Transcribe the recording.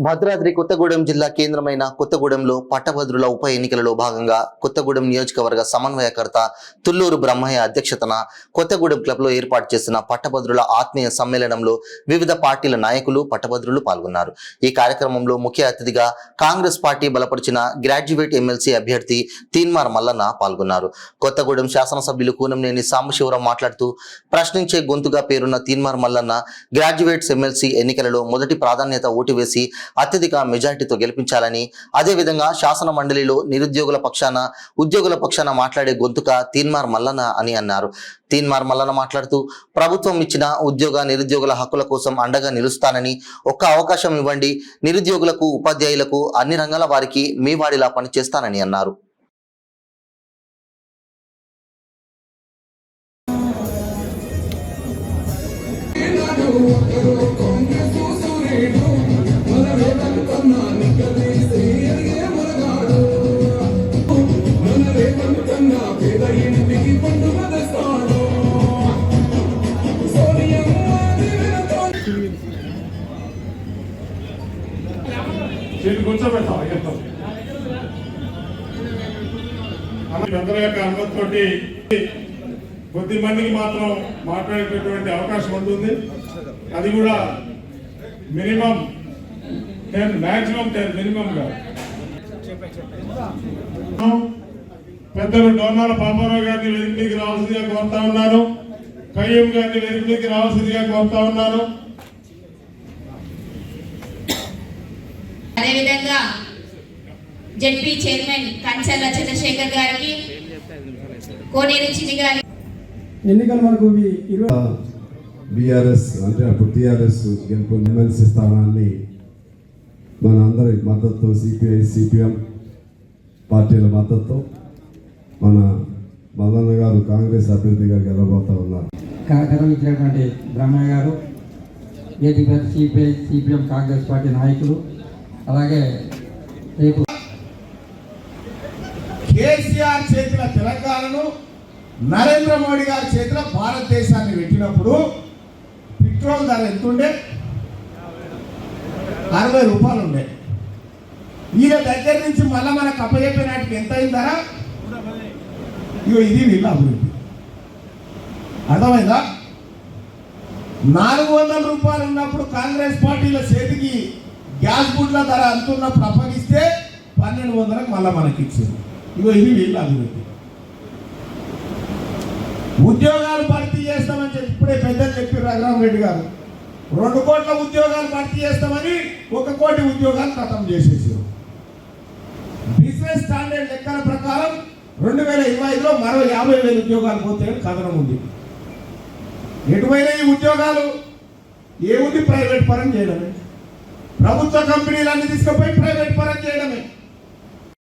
భద్రాద్రి కొత్తగూడెం జిల్లా కేంద్రమైన కొత్తగూడెంలో పట్టభద్రుల ఉప ఎన్నికలలో భాగంగా కొత్తగూడెం నియోజకవర్గ సమన్వయకర్త తుల్లూరు బ్రహ్మయ్య అధ్యక్షతన కొత్తగూడెం క్లబ్లో ఏర్పాటు చేసిన పట్టభద్రుల ఆత్మీయ సమ్మేళనంలో వివిధ పార్టీల నాయకులు పట్టభద్రులు పాల్గొన్నారు. ఈ కార్యక్రమంలో ముఖ్య అతిథిగా కాంగ్రెస్ పార్టీ బలపరిచిన గ్రాడ్యుయేట్ ఎమ్మెల్సీ అభ్యర్థి తీన్మార్ మల్లన్న పాల్గొన్నారు. కొత్తగూడెం శాసనసభ్యులు కూనంనేని సాంబశివరావు మాట్లాడుతూ ప్రశ్నించే గొంతుగా పేరున్న తీన్మార్ మల్లన్న గ్రాడ్యుయేట్స్ ఎమ్మెల్సీ ఎన్నికలలో మొదటి ప్రాధాన్యత ఓటు వేసి అత్యధిక మెజారిటీతో గెలిపించాలని, అదేవిధంగా శాసన మండలిలో నిరుద్యోగుల పక్షాన ఉద్యోగుల పక్షాన మాట్లాడే గొంతుక తీన్మార్ మల్లన్న అని అన్నారు. తీన్మార్ మల్లన్న మాట్లాడుతూ ప్రభుత్వం ఇచ్చిన ఉద్యోగ నిరుద్యోగుల హక్కుల కోసం అండగా నిలుస్తానని, ఒక్క అవకాశం ఇవ్వండి, నిరుద్యోగులకు ఉపాధ్యాయులకు అన్ని రంగాల వారికి మీ వాడిలా పనిచేస్తానని అన్నారు. పెద్దల యొక్క అనుమతితోటి కొద్ది మందికి మాత్రం మాట్లాడేటటువంటి అవకాశం ఉంటుంది. అది కూడా మినిమం 10 మాక్సిమం 10 మినిమంగా. పెద్దలు డోర్నాల పాపారావు గారిని వేదికకి రావాల్సిందిగా కోరుతా ఉన్నాను. కయ్యం గారిని వేదికకి రావాల్సిందిగా కోరుతా ఉన్నాను. అదేవిధంగా జెడ్పీ చైర్మన్ కంచర్ల చంద్రశేఖర్ గారికి, కోనేరు చిన్ని గారి ఎన్నికలు మనకు బీఆర్ఎస్ అంటే అప్పుడు టీఆర్ఎస్ గెలుపు ఎమ్మెల్సీ స్థానాన్ని మన అందరి మద్దతుతో సిపిఐ సిపిఎం పార్టీల మద్దతుతో మన మల్లన్న గారు కాంగ్రెస్ అభ్యర్థిగా గెలవబోతా ఉన్నారు. కార్యక్రమం ఇచ్చినటువంటి బ్రహ్మయ్య గారు, వేదిక సిపిఐ సిపిఎం కాంగ్రెస్ పార్టీ నాయకులు, అలాగే రేపు కేసీఆర్ చేతిలో తెలంగాణను, నరేంద్ర మోడీ గారి చేతిలో భారతదేశాన్ని పెట్టినప్పుడు పెట్రోల్ ధర ఎంతుండే? 60 రూపాయలు ఉండే. ఈయన దగ్గర నుంచి మళ్ళీ మనకు అప్పచెప్పినట్టుకు ఎంత అయింది ధర? ఇగో ఇది వీళ్ళ అభివృద్ధి. అర్థమైందా? 400 రూపాయలు ఉన్నప్పుడు కాంగ్రెస్ పార్టీల చేతికి గ్యాస్ బుడ్ల ధర అంతున్నప్పుడు అప్పగిస్తే 1200కు మళ్ళీ మనకి ఇచ్చింది. ఇగో ఇది వీళ్ళ అభివృద్ధి. ఉద్యోగాలు భర్తీ చేస్తామని చెప్పి ఇప్పుడే పెద్దలు చెప్పారు రఘురామరెడ్డి గారు. 2 కోట్ల ఉద్యోగాలు భర్తీ చేస్తామని 1 కోటి ఉద్యోగాలు ఖతం చేసేసారు. బిజినెస్ స్టాండర్డ్ లెక్కల ప్రకారం 2025లో మరో 50,000 ఉద్యోగాలు పోతాయని కథనం ఉంది. ఎటువైనా ఈ ఉద్యోగాలు ఏముంది? ప్రైవేట్ పరం చేయడమే. ప్రభుత్వ కంపెనీలన్నీ తీసుకుపోయి ప్రైవేట్ పరం చేయడమే.